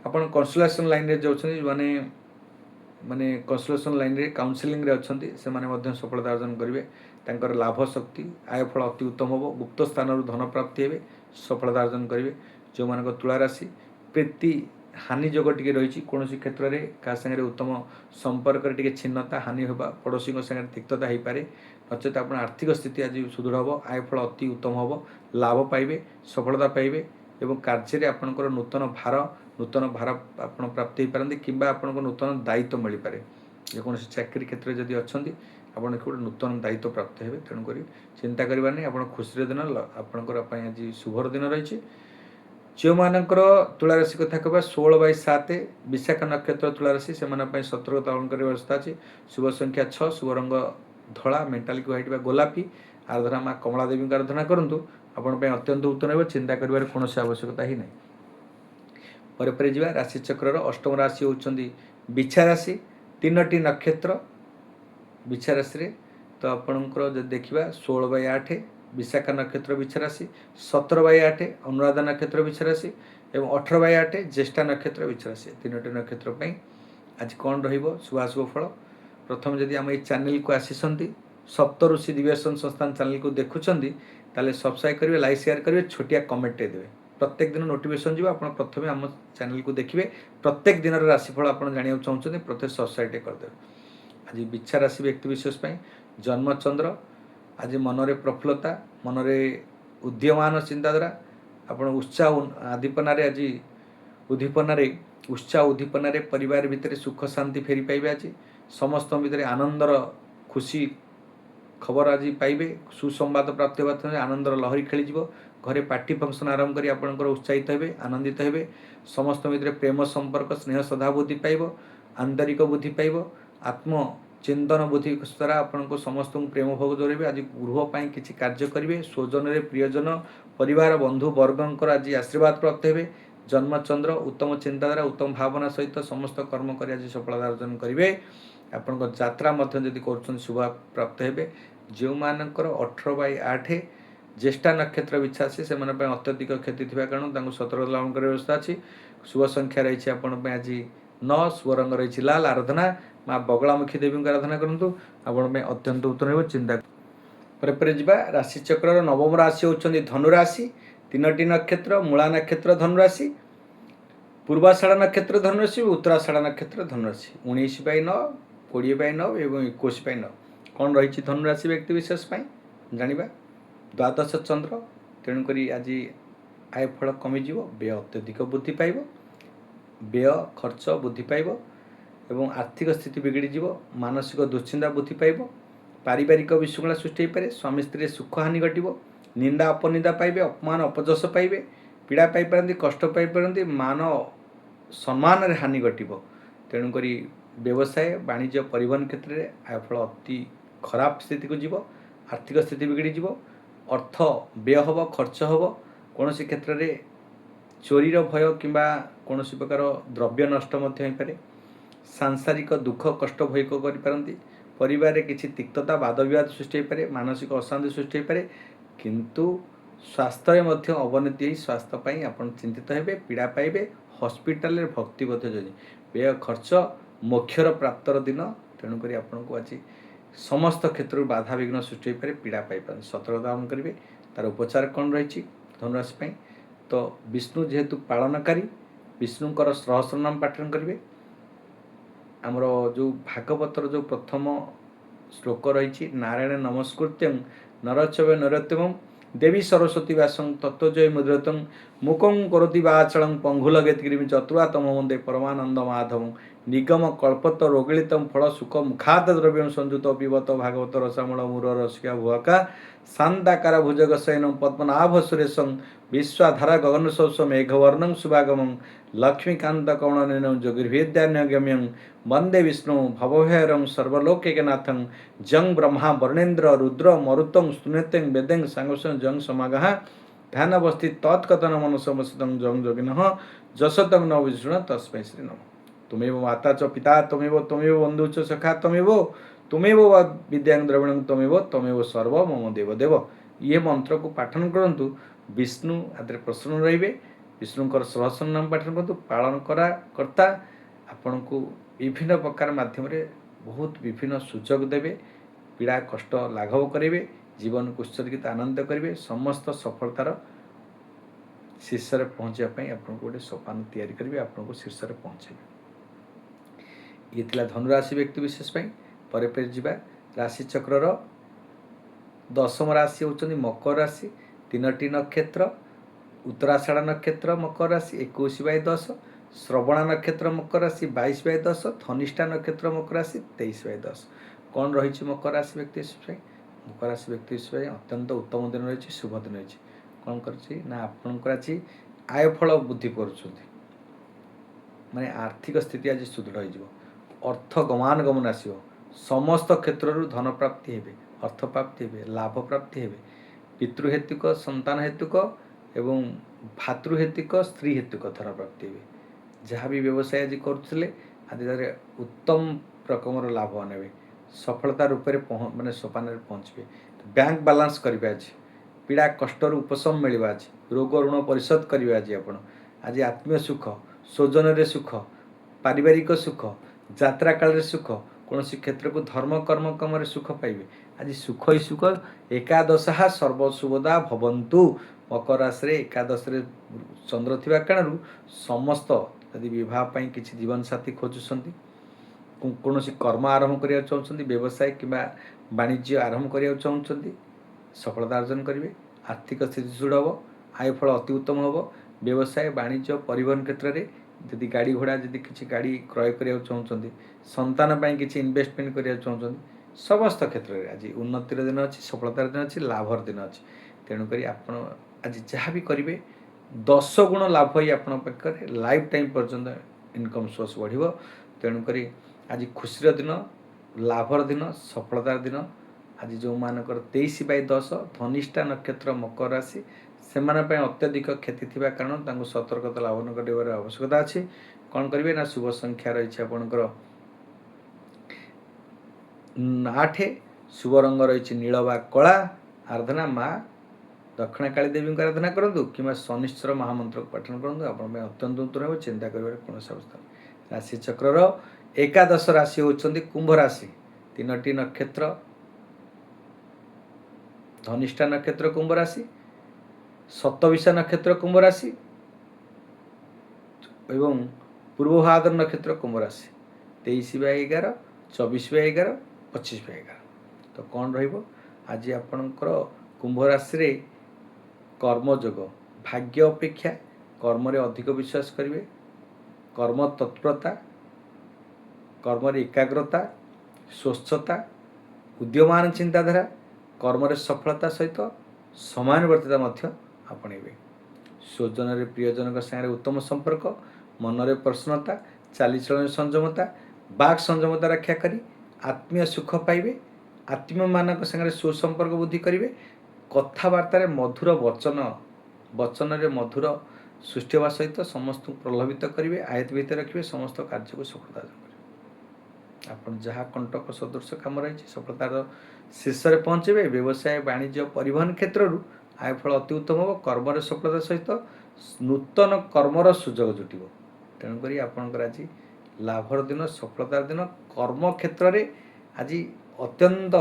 ଆପଣ କନସଲେସନ୍ ଲାଇନ୍ରେ ଯାଉଛନ୍ତି, ମାନେ କନସଲେସନ୍ ଲାଇନ୍ରେ କାଉନସିଲିଂରେ ଅଛନ୍ତି, ସେମାନେ ମଧ୍ୟ ସଫଳତା ଅର୍ଜନ କରିବେ। ତାଙ୍କର ଲାଭ ଶକ୍ତି ଆୟଫଳ ଅତି ଉତ୍ତମ ହେବ। ଗୁପ୍ତ ସ୍ଥାନରୁ ଧନ ପ୍ରାପ୍ତି ହେବେ, ସଫଳତା ଅର୍ଜନ କରିବେ। ଯେଉଁମାନଙ୍କ ତୁଳା ରାଶି ପ୍ରୀତି ହାନି ଯୋଗ ଟିକେ ରହିଛି, କୌଣସି କ୍ଷେତ୍ରରେ କାହା ସାଙ୍ଗରେ ଉତ୍ତମ ସମ୍ପର୍କରେ ଟିକେ ଛିନ୍ନତା ହାନି ହେବା, ପଡ଼ୋଶୀଙ୍କ ସାଙ୍ଗରେ ତିକ୍ତତା ହୋଇପାରେ। ନଚେତ ଆପଣ ଆର୍ଥିକ ସ୍ଥିତି ଆଜି ସୁଦୃଢ଼ ହେବ, ଆୟଫଳ ଅତି ଉତ୍ତମ ହେବ, ଲାଭ ପାଇବେ, ସଫଳତା ପାଇବେ ଏବଂ କାର୍ଯ୍ୟରେ ଆପଣଙ୍କର ନୂତନ ଭାର ଆପଣ ପ୍ରାପ୍ତି ହୋଇପାରନ୍ତି କିମ୍ବା ଆପଣଙ୍କ ନୂତନ ଦାୟିତ୍ୱ ମିଳିପାରେ। ଯେକୌଣସି ଚାକିରି କ୍ଷେତ୍ରରେ ଯଦି ଅଛନ୍ତି ଆପଣ ଗୋଟେ ନୂତନ ଦାୟିତ୍ୱ ପ୍ରାପ୍ତ ହେବେ। ତେଣୁକରି ଚିନ୍ତା କରିବାର ନାହିଁ, ଆପଣ ଖୁସିର ଦିନ, ଆପଣଙ୍କର ପାଇଁ ଆଜି ଶୁଭର ଦିନ ରହିଛି। ଯେଉଁମାନଙ୍କର ତୁଳା ରାଶି କଥା କହିବା 16/7 ବିଶାଖା ନକ୍ଷତ୍ର ତୁଳା ରାଶି, ସେମାନଙ୍କ ପାଇଁ ସତର୍କତା ଅବଲମ୍ବନ କରିବାର ବ୍ୟବସ୍ଥା ଅଛି। ଶୁଭ ସଂଖ୍ୟା 6, ଶୁଭ ରଙ୍ଗ ଧଳା, ମେଟାଲିକ୍ ହ୍ୱାଇଟ୍ ବା ଗୋଲାପୀ, ଆରାଧନା ମା କମଳା ଦେବୀଙ୍କ ଆରାଧନା କରନ୍ତୁ, ଆପଣଙ୍କ ପାଇଁ ଅତ୍ୟନ୍ତ ଉତ୍ତମ ରହିବ। ଚିନ୍ତା କରିବାର କୌଣସି ଆବଶ୍ୟକତା ହିଁ ନାହିଁ। ପରେ ଯିବା ରାଶିଚକ୍ରର ଅଷ୍ଟମ ରାଶି ହେଉଛନ୍ତି ବିଛା ରାଶି। 3ଟି ନକ୍ଷତ୍ର ବିଛା ରାଶିରେ, ତ ଆପଣଙ୍କର ଯଦି ଦେଖିବା 16/8 ବିଶାଖା ନକ୍ଷତ୍ର ବିଛା ରାଶି, 17/8 ଅନୁରାଧା ନକ୍ଷତ୍ର ବିଛା ରାଶି ଏବଂ 18/8 ଜ୍ୟେଷ୍ଠା ନକ୍ଷତ୍ର ବିଛା ରାଶି। 3ଟି ନକ୍ଷତ୍ର ପାଇଁ ଆଜି କ'ଣ ରହିବ ଶୁଭାଶୁଭ ଫଳ? ପ୍ରଥମେ ଯଦି ଆମ ଏଇ ଚ୍ୟାନେଲକୁ ଆସିଛନ୍ତି, ସପ୍ତଋଷି ଦିବ୍ୟଦର୍ଶନ ସଂସ୍ଥାନ ଚ୍ୟାନେଲକୁ ଦେଖୁଛନ୍ତି, ତାହେଲେ ସବସ୍କ୍ରାଇବ୍ କରିବେ, ଲାଇକ୍ ସେୟାର କରିବେ, ଛୋଟିଆ କମେଣ୍ଟଟେ ଦେବେ। ପ୍ରତ୍ୟେକ ଦିନ ନୋଟିଫିକେସନ୍ ଯିବ, ଆପଣ ପ୍ରଥମେ ଆମ ଚ୍ୟାନେଲକୁ ଦେଖିବେ। ପ୍ରତ୍ୟେକ ଦିନର ରାଶିଫଳ ଆପଣ ଜାଣିବାକୁ ଚାହୁଁଛନ୍ତି, ପ୍ରତ୍ୟେକ ସବସ୍କ୍ରାଇବ୍ଟେ କରିଦେବେ। ଆଜି ବିଛା ରାଶି ବ୍ୟକ୍ତି ବିଶେଷ ପାଇଁ ଜନ୍ମଚନ୍ଦ୍ର आज मनरे प्रफुल्लता मनरे उद्यमान चिंताधारा आपण उत्साह आदीपनारे आज उद्दीपनारे उत्साह उद्दीपनारे परिवार भितर सुख शांति फेरी पाइबे। आज समस्त भितर आनंदर खुशी खबर आज पाइबे सुसंवाद प्राप्त होगा आनंदर लहरी खेलीज घरे पार्टी फंक्शन आरंभ कर आपंकर उत्साहित हे आनंदित हे समस्त भितर प्रेम संपर्क स्नेह श्रद्धा बुद्धि पाइब आंतरिक बुद्धि पाइब आत्म चिंतन बुद्धि द्वारा आपण को समस्त प्रेम भोग जोड़े आज गृहपाई किसी कार्य करेंगे स्वजन प्रियजन परिवार बंधु वर्गंकर आज आशीर्वाद प्राप्त हे जन्मचंद्र उत्तम चिंताधारा उत्तम भावना सहित समस्त कर्म कर आज सफलता अर्जन करेंगे आपण यात्रा जदि कर शुभ प्राप्त हे जो मानकर 18/8 ज्येष्ठा नक्षत्र विच्छासी से अत्यधिक क्षति थी कारण सतर्क लाभ कर व्यवस्था अच्छी शुभ संख्या रही आपण आज 9 शुभ रंग रही लाल आराधना माँ बगलामुखी देवी को आराधना करूँ आपण अत्यंत उत्तम हो चिंता पर जा राशिचक्र नवम राशि होती धनुराशि 3टी नक्षत्र मूला नक्षत्र धनुराशि पूर्वाषाढ़ नक्षत्र धनुराशि उत्तराषाढ़ नक्षत्र धनुराशि 19/9 20/9 और 21/9 कौन रही धनुराशि व्यक्ति विशेष जाना द्वादश चंद्र तेणुक आज आय फल कमिज व्यय अत्यधिक वृद्धि पाइब व्यय खर्च वृद्धि पाइब एवं आर्थिक स्थिति बिगड़ी मानसिक दुश्चिंता वृद्धि पाइब पारिवारिक विशृंखला सृष्टि हो पारे स्वामी स्त्री सुख हानि घट निंदा अपनिंदा पाइबे अपमान अपजस पाइबे पीड़ा पाई कष्ट पाई मान सम्मान रे हानि घट तेणुक व्यवसाय वाणिज्य परिवहन क्षेत्र में आयफल अति खराब स्थिति को जीव आर्थिक स्थिति बिगड़ी अर्थ व्यय हम खर्च हम कौन क्षेत्र में चोरीर भय कि कौन प्रकार द्रव्य नष्ट पारे सांसारिक दुख कष्ट भय करपारती परिवार किसी तिक्तता वाद विवाद सृष्टि हो पारे मानसिक अशांति सृष्टि हो पारे किंतु स्वास्थ्य अवनति स्वास्थ्य पाई आपण चिंतित हेबे पीड़ा पाइबे हॉस्पिटल भक्ति जोजी व्यय खर्च मोक्षर प्राप्तर दिन तेणुक आपण को आज समस्त क्षेत्र बाधा विघ्न सृष्टि हो पारे पीड़ा पाई सतर्कता करेंगे तार उपचार कौन रही धनुराशि तो विष्णु जेहेतु पालनकारी विष्णुकर सहस्र नाम पाठन करेंगे आमर जो भागवतर जो प्रथम श्लोक रही नारायण नमस्कृत्यं नरचव नरोत्तमं देवी सरस्वती व्यासं तत्वजय मुद्रतं मुखं करोति वाचालं पंगुलगेतगिरिं चतुरातम वंदे परमानंद माधवं निगम कल्पत रोगिलितं फल सुख मुखाद द्रव्यं संयुत पिबत भागवत रसामूल मूर रसिका भुआका शांताकार भुजगशयनं पद्मनाभ सुरेशं विश्वाधारा गगनशोष मेघवर्णं शुभागमं लक्ष्मीकांत कौणनेनं जोगिर्वेद्यान्यगम्यं वंदे विष्णु भवभयरं सर्वलोकैकनाथं जं ब्रह्मा वर्णेन्द्र रुद्र मरुतं स्तुनेतें वेदें सांगोषं जं समागः ध्यानवस्थि तत्कथन मनसमसितं जं जोगिनः जसतं न विष्णु तस्मै श्री नमः। तुमेव माता च पिता तमेव बंधु च सखा तुमेव विद्यां द्रविणं तमेव सर्व मम देवदेव ये मंत्र को पाठन करंतु विष्णु आदि प्रसन्न रहिबे विष्णुकर सहस्र नाम पाठन करंतु पालन करता आपण को विभिन्न प्रकार माध्यम बहुत विभिन्न सुजोग देवे पीड़ा कष्ट लाघव करेंगे जीवन को उत्सर्गित आनंद करेंगे समस्त सफलतार शीर्ष में पहुँचापी आपको गोटे सोपान तैयारी करेंगे आपन को शीर्ष में पहुँचे ये थिला धनुराशि व्यक्ति विशेष पर जा राशिचक्र दशम राशि होती मकर राशि 3टी नक्षत्र उत्तराषाढ़ नक्षत्र मकर राशि 21/10 श्रवणा नक्षत्र मकर राशि 22/10 धनिष्ठा नक्षत्र मकर राशि 23/10 कौन रही मकर राशि व्यक्ति मकर राशि व्यक्ति अत्यंत उत्तम दिन रही शुभ दिन रही कौन कर आज आयफल वृद्धि कर माने आर्थिक स्थिति आज सुदृढ़ हो अर्थ गमनागमन आसो समस्त क्षेत्र धन प्राप्ति हे अर्थ प्राप्ति हे लाभ प्राप्ति हे पितृहेतुक संतान हेतुक एवं भातृहेतुक स्त्री हेतुक धन प्राप्ति हे जहाँ भी व्यवसाय आज करुले आज उत्तम रकम लाभ ने सफलता रूप माने सोपान पहुँचे बैंक बालांस करेंगे आज पीड़ा कष्टर उपशम मिल आज रोग ऋण परिशोध करेंगे आज आज आत्मीय सुख स्वजन सुख पारिवारिक सुख यात्रा काल सुख कौन क्षेत्र को धर्म कर्म कम सुख पाइबे आज सुख ही सुख एकादशा सर्वशुभदा भवन्तु मकर राशि एकादश चंद्र थिबा कारण समस्त यदि विवाह किसी जीवन साथी खोजुंट कौन कर्म आरंभ करने चाहते व्यवसाय कि वाणिज्य आरंभ करने चाहते सफलता अर्जन करेंगे। आर्थिक स्थिति सुदृढ़ हम, आय फल अति उत्तम हम। व्यवसाय वाणिज्य परिवहन क्षेत्र में जदि गाड़ी घोड़ा जदि किसी गाड़ी क्रय करने चाहते, संतान पर किसी इन्वेस्टमेंट करने चाहते, समस्त क्षेत्र में आज उन्नतिर दिन अच्छी, सफलतार दिन अच्छी, लाभर दिन अच्छी। तेणुक आप आज जहाँ भी करेंगे 10 गुण लाभ ही आपण पाखे लाइफ टाइम पर्यंत इनकम सोर्स बढ़। तेणुक आज खुशीर दिन, लाभर दिन, सफलतार दिन। आज जो मानकर 23/10 धनिष्ठा नक्षत्र मकर राशि से अत्यधिक क्षति थी कारण सतर्कता लाभन कर आवश्यकता अच्छी। कौन करेंगे ना शुभ संख्या रही आपणकर 8, शुभ रंग रही नील बा कला। आराधना माँ दक्षिणकाली देवी को आराधना करूँ कि शनिश्चर महामंत्र को पाठन करूँ। आप अत्यंत उत्तर हो, चिंता कर कौन अवस्था। राशि चक्र एकादश राशि होती कुंभ राशि। 3टी नक्षत्र धनिष्ठा नक्षत्र कुंभ राशि, शतविशा नक्षत्र कुंभ राशि एवं पूर्वभाद्र नक्षत्र कुंभ राशि। 23/11, 24/11, 25/11। तो कौन रहिबो आज आपणकर कुंभ राशि रे कर्मयोग, भाग्य अपेक्षा कर्म रे अधिक विश्वास करेंगे। कर्म तत्परता, कर्म रे एकाग्रता, स्वच्छता, उद्यमान चिंताधारा, कर्म रे सफलता सहित समानुवर्तिता आपणेबे। स्वजन रे प्रियजन सारे उत्तम संपर्क, मन रे प्रसन्नता, चालीचलन संयमता, बाक संयमता रक्षा करी आत्मीय सुख पाइबे। आत्मीय मानक संगे सुसंपर्क बुद्धि करेंगे। कथबार्तार मधुर वचन रे मधुर सृष्टि होगा सहित समस्त प्रलोभित करेंगे। आयत भितर रखिए, समस्त कार्य को सफलता करेंगे। आप जहाँ कंटक सदृश कम रही सफलतार शीर्ष में पहुँचे। व्यवसाय वाणिज्य परिवहन क्षेत्र आय फल अति उत्तम हम। कर्म सफलता सहित नूतन कर्मर सुजोग जुटिब। तेणुक आपणकर आज लाभर दिन, सफलतार दिन। कर्म क्षेत्र में आज अत्यंत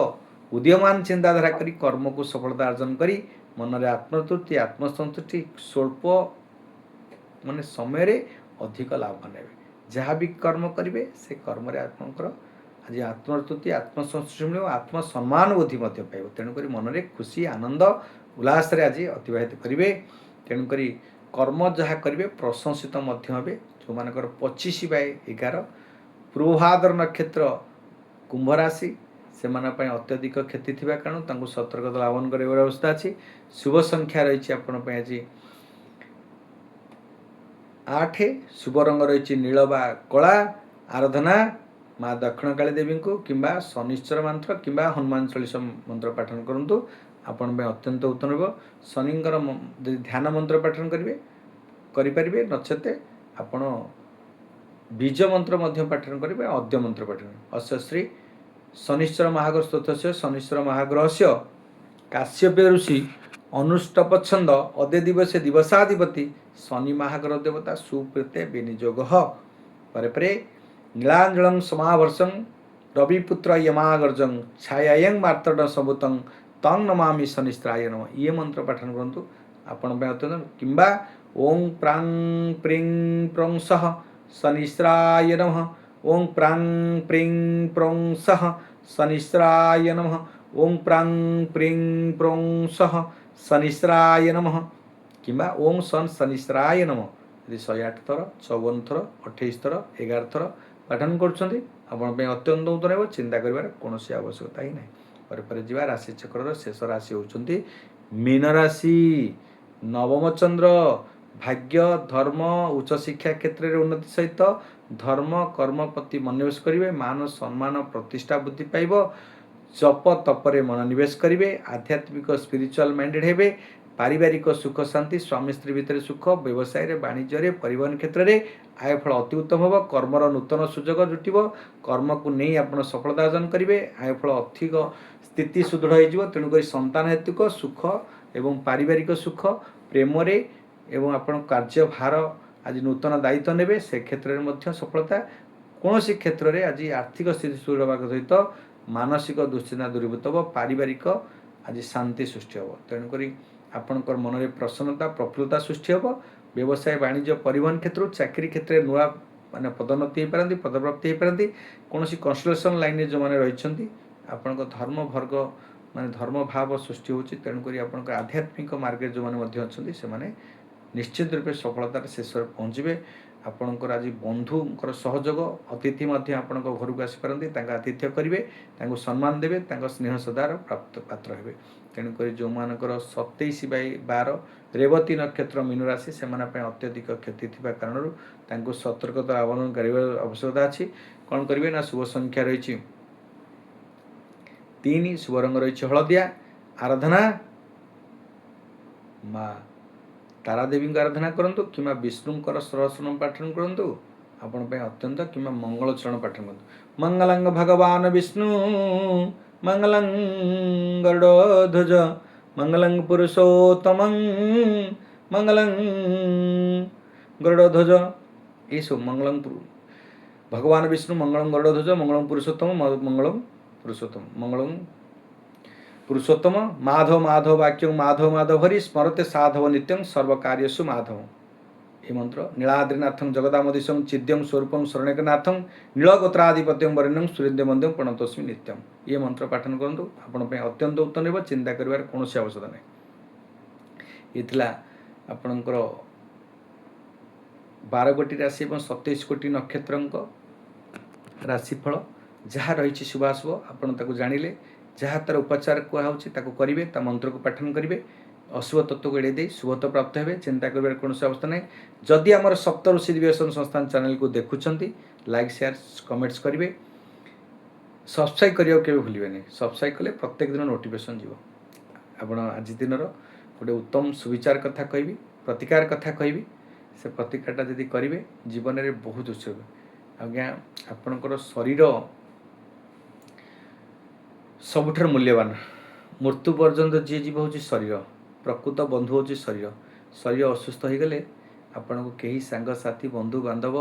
उदीयमान चिंताधारा करी कर्म को सफलता अर्जन करी मन में आत्मतृप्ति, आत्मसंतुष्टि, स्वल्प माने समय रे अधिक लाभ ने। जहाँ भी कर्म करेंगे से कर्म आपंकर आज आत्मतृप्ति, आत्मसंतुष्टि मिले, आत्मसम्मान बोधि पाइब। तेणुक मन में खुशी, आनंद, उल्लास आज अतिबाहित करेंगे। तेणुक कर्म जहाँ करेंगे प्रशंसित हे। जो मानकर 25/11 पूर्वभाद्र नक्षत्र कुंभ राशि से अत्यधिक क्षति थी कारण सतर्कता लाभन कर अवस्था अच्छी। शुभ संख्या रही आज 8, शुभ रंग रही नील बा कला। आराधना माँ दक्षिणकाली देवी को किंबा शनिश्चर मंत्र किंबा हनुमान चालीसा मंत्र पाठन करूँ। आपण अत्यंत उत्तम हो। शनिंकर ध्यान मंत्र पाठन करेंगे नचेते आपण बीज मंत्र पाठन करेंगे। अद्य मंत्र पाठन अस्य श्री शनिश्चर महाग्रह स्तोत्र से शनिश्चर महाग्रह से काश्यप ऋषि अनुष्टपछंद अदे दिवसे दिवसाधिपति शनि महाग्रह देवता सुप्रीते विनियोग परे नीलांजलं समावर्षं रविपुत्र यमागर्जं छायायं मार्तंड सबुतं तं नमामि शनिश्चराय नमः। ये मंत्र पाठन करूँ आपण अत्यंत। किंबा ओं प्रां प्रीं प्रं सः शनिश्चराय नमः। ओं प्रां प्रीं प्रं सः शनिश्चराय नमः। ओं प्रां प्रीं प्रं सः शनिश्चराय नमः। किंबा ओं सन शनिश्चराय नमः यदि 108 थर, 54 थर, 28 थर, 11 थर पाठन कर अत्यंत उत्तर हो। चिंता कर कौन आवश्यकता ही ना। पर जा राशि चक्र शेष राशि होती मीन राशि। नवम चंद्र भाग्य, धर्म, उच्च शिक्षा क्षेत्र में उन्नति सहित धर्म कर्म प्रति मनोनिवेश करेंगे। मान सम्मान प्रतिष्ठा बुद्धि पाइब। जप तपरे मनोनिवेश करेंगे। आध्यात्मिक स्पिरिचुअल माइंडेड हेबे। पारिवारिक सुख शांति, स्वामी स्त्री भितर सुख, व्यवसाय वाणिज्य परिवहन क्षेत्र में आय फल अति उत्तम हम। कर्मर नूतन सुजोग जुटिब। कर्म को नहीं आप सफलता अर्जन करेंगे। आय फल अधिक स्थिति सुदृढ़ हो। तेणुक संतान हेतुक सुख एवं पारिवारिक सुख, प्रेम एवं आपण कार्य भार आज नूतन दायित्व ने से क्षेत्र में सफलता। कौन सी क्षेत्र में आज आर्थिक स्थिति सुदृढ़ सहित मानसिक दुश्चिंता दूरीभूत हो। पारिवारिक आज शांति सृष्टि हो। तेणुक आपणकर मन में प्रसन्नता प्रफुल्लता सृष्टि हो। व्यवसाय वाणिज्य परिवहन क्षेत्र, चाकरी क्षेत्र में नुआ माने पदोन्नति हो पारती, पदप्राप्ति हो पारती। कौन सी कंसल्टेशन लाइन जो मैंने रही आपण धर्म वर्ग ମାନେ ଧର୍ମ ଭାବ ସୃଷ୍ଟି ହେଉଛି। ତେଣୁକରି ଆପଣଙ୍କ ଆଧ୍ୟାତ୍ମିକ ମାର୍ଗରେ ଯେଉଁମାନେ ମଧ୍ୟ ଅଛନ୍ତି ସେମାନେ ନିଶ୍ଚିତ ରୂପେ ସଫଳତାର ଶେଷରେ ପହଞ୍ଚିବେ। ଆପଣଙ୍କର ଆଜି ବନ୍ଧୁଙ୍କର ସହଯୋଗ, ଅତିଥି ମଧ୍ୟ ଆପଣଙ୍କ ଘରକୁ ଆସିପାରନ୍ତି, ତାଙ୍କ ଆତିଥ୍ୟ କରିବେ, ତାଙ୍କୁ ସମ୍ମାନ ଦେବେ, ତାଙ୍କ ସ୍ନେହ ଶ୍ରଦ୍ଧାର ପାତ୍ର ହେବେ। ତେଣୁକରି ଯେଉଁମାନଙ୍କର 27/12 ରେବତୀ ନକ୍ଷତ୍ର ମୀନ ରାଶି, ସେମାନଙ୍କ ପାଇଁ ଅତ୍ୟଧିକ କ୍ଷତି ଥିବା କାରଣରୁ ତାଙ୍କୁ ସତର୍କତା ଅବଲମ୍ବନ କରିବାର ଆବଶ୍ୟକତା ଅଛି। କ'ଣ କରିବେ ନା ଶୁଭ ସଂଖ୍ୟା ରହିଛି 3, ଶୁଭ ରଙ୍ଗ ରହିଛି ହଳଦିଆ। ଆରାଧନା ମା ତାରାଦେବୀଙ୍କ ଆରାଧନା କରନ୍ତୁ କିମ୍ବା ବିଷ୍ଣୁଙ୍କର ସହସ୍ରନାମ ପାଠନ କରନ୍ତୁ ଆପଣ ପାଇଁ ଅତ୍ୟନ୍ତ, କିମ୍ବା ମଙ୍ଗଳ ଚରଣ ପାଠନ କରନ୍ତୁ। ମଙ୍ଗଳଂ ଭଗବାନ ବିଷ୍ଣୁ ମଙ୍ଗଳଂ ଗରୁଡ଼ଧ୍ୱଜ ମଙ୍ଗଳଂ ପୁରୁଷୋତ୍ତମଂ ମଙ୍ଗଳଂ ଗରୁଡ଼ଧ୍ୱଜ। ଏଇସବୁ ମଙ୍ଗଳଂ ଭଗବାନ ବିଷ୍ଣୁ ମଙ୍ଗଳଂ ଗରୁଡ଼ଧ୍ୱଜ ମଙ୍ଗଳଂ ପୁରୁଷୋତ୍ତମ ମଙ୍ଗଳଂ ପୁରୁଷୋତ୍ତମ ମାଧବ ମାଧବ ବାକ୍ୟଂ ମାଧବ ମାଧବ ହରି ସ୍ମରତେ ସାଧବ ନିତ୍ୟଂ ସର୍ବକାର୍ୟସୁ ମାଧବ। এই মন্ত্র নীলাদ্রিনাথং জগদামদিশং চিদ্যং স্বরূপং শরণেকনাথং নীলগোত্রাধিপত্যং বরেণ্যং সুরেন্দ্র মন্দিরং প্রণতস্মি নিত্যম। এই মন্ত্র পাঠন করନ୍ତୁ, ଆପଣଙ୍କ ପାଇଁ ଅତ୍ୟନ୍ତ ଉତ୍ତମ ହେବ। ଚିନ୍ତା କରିବାର କୌଣସି ଆବଶ୍ୟକତା ନାହିଁ। ଏ ଥିଲା ଆପଣଙ୍କର 12 କୋଟି ରାଶି ଏବଂ 27 କୋଟି ନକ୍ଷତ୍ରଙ୍କ ରାଶିଫଳ। ଯାହା ରହିଛି ଶୁଭାଶୁଭ ଆପଣ ତାକୁ ଜାଣିଲେ, ଯାହା ତାର ଉପଚାର କୁହାହେଉଛି ତାକୁ କରିବେ, ତା ମନ୍ତ୍ରକୁ ପାଠନ କରିବେ। ଅଶୁଭ ତତ୍ତ୍ୱକୁ ଏଡ଼େଇ ଦେଇ ଶୁଭତ୍ୱ ପ୍ରାପ୍ତ ହେବେ। ଚିନ୍ତା କରିବାର କୌଣସି ଅବସ୍ଥା ନାହିଁ। ଯଦି ଆମର ସପ୍ତଋଷି ଦିବ୍ୟଦର୍ଶନ ସଂସ୍ଥାନ ଚ୍ୟାନେଲକୁ ଦେଖୁଛନ୍ତି, ଲାଇକ୍ ସେୟାର କମେଣ୍ଟସ୍ କରିବେ। ସବସ୍କ୍ରାଇବ୍ କରିବାକୁ କେବେ ଭୁଲିବେନି। ସବସ୍କ୍ରାଇବ୍ କଲେ ପ୍ରତ୍ୟେକ ଦିନ ନୋଟିଫିକେସନ୍ ଯିବ। ଆପଣ ଆଜି ଦିନର ଗୋଟେ ଉତ୍ତମ ସୁବିଚାର କଥା କହିବି, ପ୍ରତିକାର କଥା କହିବି। ସେ ପ୍ରତିକାରଟା ଯଦି କରିବେ ଜୀବନରେ ବହୁତ ଉତ୍ସବ। ଆଜ୍ଞା ଆପଣଙ୍କର ଶରୀର ସବୁଠାରୁ ମୂଲ୍ୟବାନ। ମୃତ୍ୟୁ ପର୍ଯ୍ୟନ୍ତ ଯିଏ ଯିବ ହେଉଛି ଶରୀର। ପ୍ରକୃତ ବନ୍ଧୁ ହେଉଛି ଶରୀର। ଶରୀର ଅସୁସ୍ଥ ହୋଇଗଲେ ଆପଣଙ୍କୁ କେହି ସାଙ୍ଗସାଥି ବନ୍ଧୁବାନ୍ଧବ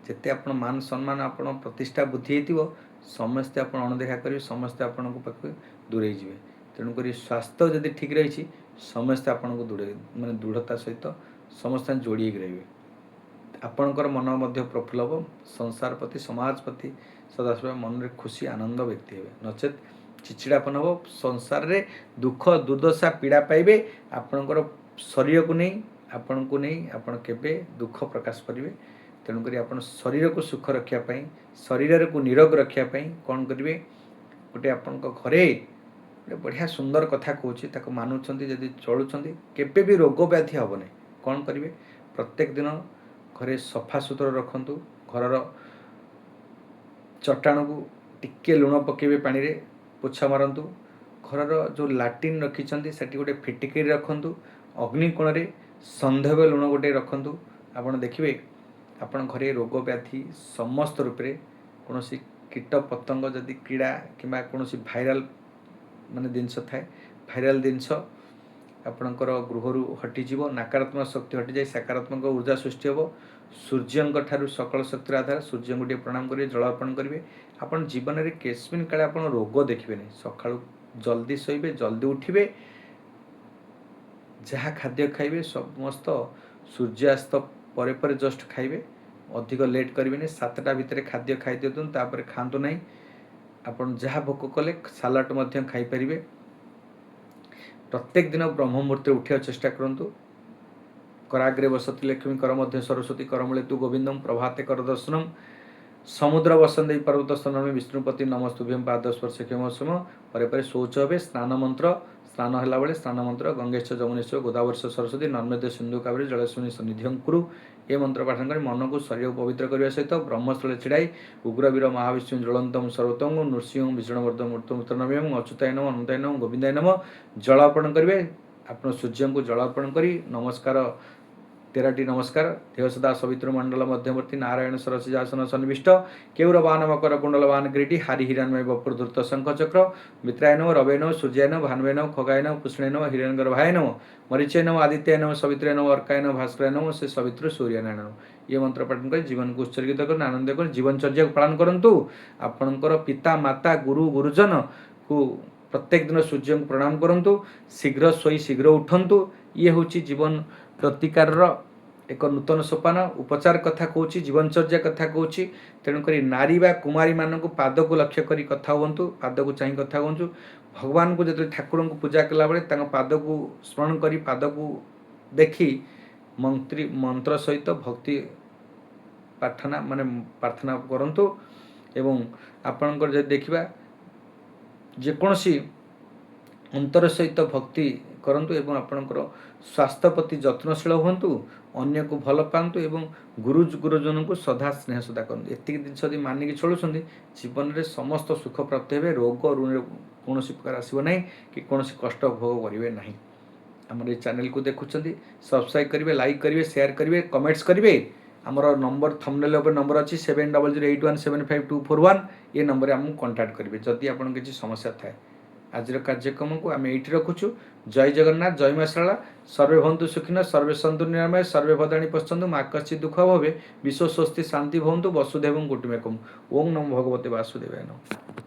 ଯେତେ ଆପଣ ମାନ ସମ୍ମାନ ଆପଣ ପ୍ରତିଷ୍ଠା ବୁଦ୍ଧି ହେଇଥିବ ସମସ୍ତେ ଆପଣ ଅଣଦେଖା କରିବେ, ସମସ୍ତେ ଆପଣଙ୍କ ପାଖକୁ ଦୂରେଇ ଯିବେ। ତେଣୁକରି ସ୍ୱାସ୍ଥ୍ୟ ଯଦି ଠିକ୍ ରହିଛି ସମସ୍ତେ ଆପଣଙ୍କୁ ଦୃଢ଼ତା ସହିତ ସମସ୍ତେ ଯୋଡ଼ି ହେଇକି ରହିବେ। ଆପଣଙ୍କର ମନ ମଧ୍ୟ ପ୍ରଫୁଲ୍ଲ ହେବ। ସଂସାର ପ୍ରତି ସମାଜ ପ୍ରତି ସଦାସର୍ବଦା ମନରେ ଖୁସି ଆନନ୍ଦ ବ୍ୟକ୍ତି ହେବେ। ନଚେତ୍ ଚିଚିଡ଼ାପନ ହେବ। ସଂସାରରେ ଦୁଃଖ ଦୁର୍ଦ୍ଦଶା ପୀଡ଼ା ପାଇବେ। ଆପଣଙ୍କର ଶରୀରକୁ ନେଇ ଆପଣଙ୍କୁ ନେଇ ଆପଣ କେବେ ଦୁଃଖ ପ୍ରକାଶ କରିବେ। ତେଣୁକରି ଆପଣ ଶରୀରକୁ ସୁଖ ରଖିବା ପାଇଁ, ଶରୀରକୁ ନିରୋଗ ରଖିବା ପାଇଁ କ'ଣ କରିବେ, ଗୋଟେ ଆପଣଙ୍କ ଘରେ ଗୋଟେ ବଢ଼ିଆ ସୁନ୍ଦର କଥା କହୁଛି, ତାକୁ ମାନୁଛନ୍ତି ଯଦି ଚଳୁଛନ୍ତି କେବେ ବି ରୋଗ ବ୍ୟାଧି ହେବନି। କ'ଣ କରିବେ, ପ୍ରତ୍ୟେକ ଦିନ ଘରେ ସଫା ସୁତୁରା ରଖନ୍ତୁ। ଘରର ଚଟାଣକୁ ଟିକେ ଲୁଣ ପକାଇବେ, ପାଣିରେ ପୋଛା ମାରନ୍ତୁ। ଘରର ଯେଉଁ ଲାଟ୍ରିନ୍ ରଖିଛନ୍ତି ସେଠି ଗୋଟେ ଫିଟିକିରି ରଖନ୍ତୁ। ଅଗ୍ନିକୋଣରେ ସନ୍ଧବ ଲୁଣ ଗୋଟେ ରଖନ୍ତୁ। ଆପଣ ଦେଖିବେ ଆପଣ ଘରେ ରୋଗ ବ୍ୟାଧି ସମସ୍ତ ରୂପରେ କୌଣସି କୀଟ ପତଙ୍ଗ ଯଦି କ୍ରୀଡ଼ା କିମ୍ବା କୌଣସି ଭାଇରାଲ ଜିନିଷ ଥାଏ, ଭାଇରାଲ ଜିନିଷ ଆପଣଙ୍କର ଗୃହରୁ ହଟିଯିବ। ନକାରାତ୍ମକ ଶକ୍ତି ହଟିଯାଇ ସକାରାତ୍ମକ ଉର୍ଜା ସୃଷ୍ଟି ହେବ। ସୂର୍ଯ୍ୟଙ୍କ ଠାରୁ ସକଳ ଶକ୍ତିର ଆଧାର ସୂର୍ଯ୍ୟଙ୍କୁ ଟିକେ ପ୍ରଣାମ କରିବେ, ଜଳ ଅର୍ପଣ କରିବେ। ଆପଣ ଜୀବନରେ କେସ୍ମିନ୍ କାଳେ ଆପଣ ରୋଗ ଦେଖିବେନି। ସକାଳୁ ଜଲ୍ଦି ଶୋଇବେ, ଜଲ୍ଦି ଉଠିବେ। ଯାହା ଖାଦ୍ୟ ଖାଇବେ ସମସ୍ତ ସୂର୍ଯ୍ୟାସ୍ତ ପରେ ପରେ ଜଷ୍ଟ ଖାଇବେ। ଅଧିକ ଲେଟ୍ କରିବେନି। 7ଟା ଭିତରେ ଖାଦ୍ୟ ଖାଇ ଦିଅନ୍ତୁ, ତାପରେ ଖାଆନ୍ତୁ ନାହିଁ। ଆପଣ ଯାହା ଭୋକ କଲେ ସାଲାଡ଼ ମଧ୍ୟ ଖାଇପାରିବେ। ପ୍ରତ୍ୟେକ ଦିନ ବ୍ରହ୍ମ ମୁହୂର୍ତ୍ତରେ ଉଠିବାକୁ ଚେଷ୍ଟା କରନ୍ତୁ। କରାଗ୍ରେ ବସତି ଲକ୍ଷ୍ମୀ କର ମଧ୍ୟ ସରସ୍ୱତୀ କରମୂଳେ ତୁ ଗୋବିନ୍ଦମ୍ ପ୍ରଭାତେ କର ଦର୍ଶନମ୍ ସମୁଦ୍ର ବସନ୍ତି ପର୍ବତ ସ୍ତନମେ ବିଷ୍ଣୁପତି ନମସ୍ତୁଭ୍ୟଂ ପାଦ ସ୍ପର୍ଶ କ୍ଷମସ୍ମ। ପରେ ପରେ ଶୌଚ ହେବେ। ସ୍ନାନ ମନ୍ତ୍ର, ସ୍ନାନ ହେଲାବେଳେ ସ୍ନାନ ମନ୍ତ୍ର ଗଙ୍ଗେଶ ଯମୁନେଶ୍ୱର ଗୋଦାବରୀ ସରସ୍ୱତୀ ନର୍ମଦେ ସିନ୍ଧୁ କାବେରୀ ଜଳେସ୍ମିନ୍ ସନ୍ନିଧିଂ କୁରୁ। ଏ ମନ୍ତ୍ର ପାଠନ କରି ମନକୁ ଶରୀରକୁ ପବିତ୍ର କରିବା ସହିତ ବ୍ରହ୍ମସ୍ଥଳରେ ଛିଡ଼ାଇ ଉଗ୍ରବୀର ମହାବିଷ୍ଣୁ ଜ୍ୱଳନ୍ତଂ ସର୍ବୋତ୍ତମ ନୃସିଂହ ଭୀଷଣବର୍ଦ୍ଧନ ମୂର୍ତ୍ତମୂର୍ତ୍ତନମୟଂ ଅଚ୍ୟୁତାୟ ନମଃ ଅନନ୍ତାୟ ନମଃ ଗୋବିନ୍ଦାୟ ନମଃ ଜଳ ଅର୍ପଣ କରିବେ। ଆପଣ ସୂର୍ଯ୍ୟଙ୍କୁ ଜଳ ଅର୍ପଣ କରି ନମସ୍କାର 13ଟି ନମସ୍କାର। ଦେହ ସଦା ସବିତୃ ମଣ୍ଡଳ ମଧ୍ୟବର୍ତ୍ତୀ ନାରାୟଣ ସରସିଜାସନ ସନ୍ନିବିଷ୍ଟ କେଉରବାନ ମକର କୁଣ୍ଡଳବାନ କିରୀଟି ହାରି ହିରଣ୍ମୟ ବପୁର ଧୃତ ଶଙ୍ଖ ଚକ୍ର ମିତ୍ରାୟ ନମଃ ରବେ ନମଃ ସୂର୍ଯ୍ୟାୟ ନମଃ ଭାନୁବେ ନମଃ ଖଗାୟ ନମଃ ପୁଷ୍ଣେ ନମଃ ହିରଣ୍ୟଗର୍ଭାୟ ନମଃ ମରିଚୟ ନମଃ ଆଦିତ୍ୟାୟ ନମଃ ସବିତ୍ରାୟ ନମଃ ଅର୍କାୟ ନମଃ ଭାସ୍କରାୟ ନମଃ ସେ ସବିତୃ ସୂର୍ଯ୍ୟନାରାୟଣ ନମଃ। ଏ ମନ୍ତ୍ର ପାଠନ କରି ଜୀବନକୁ ଉତ୍ସର୍ଗିତ କରନ୍ତୁ, ଆନନ୍ଦ କରନ୍ତୁ, ଜୀବନଚର୍ଯ୍ୟାକୁ ପାଳନ କରନ୍ତୁ। ଆପଣଙ୍କର ପିତା ମାତା ଗୁରୁ ଗୁରୁଜନକୁ ପ୍ରତ୍ୟେକ ଦିନ ସୂର୍ଯ୍ୟଙ୍କୁ ପ୍ରଣାମ କରନ୍ତୁ। ଶୀଘ୍ର ଶୋଇ ଶୀଘ୍ର ଉଠନ୍ତୁ। ଇଏ ହେଉଛି ଜୀବନ ପ୍ରତିକାରର एक नूतन सोपान उपचार कथा कहूँ जीवनचर्या कथा कहूँ तेणुक नारी बा कुमारी मान पाद को लक्ष्य कर कथा हूँ पाद को चाह कथा हूँ भगवान को जो ठाकुर को पूजा कला बेले पाद को स्मरण कर पाद को देखी मंत्र सहित भक्ति प्रार्थना माने प्रार्थना करंतु एवं आपणकर जब देखा जेकोसी अंतर सहित भक्ति करंतु एवं आपणकर स्वास्थ्य प्रति जत्नशील हूँ अन्य को भल पातु एवं गुरुजन को सदा स्नेह सदा करूँ एति जिन मानिक चलुँच जीवन में समस्त सुख प्राप्त हे रोग कौन प्रकार आसना कि कौन कष्ट भोग करेंगे ना आमर ये चैनल को देखुं सब्सक्राइब करेंगे लाइक करेंगे शेयर करेंगे कमेंट्स करेंगे आमर नंबर थंबनेल नंबर अच्छी 7008175241 ये नंबर आमको कांटेक्ट करेंगे जदि आपन किसी समस्या थाए आज कार्यक्रम को आम ये रखुचु जय जगन्नाथ जय मां शारला सर्वे भवन्तु सुखिनः सर्वे सन्तु निरामय सर्वे भद्राणि पश्यन्तु मा कश्चित् दुःख भवे विश्व स्वस्ति शांति भवन्तु वसुधैवं कुटुम्बकम् ओं नमो भगवते वासुदेवाय नमः।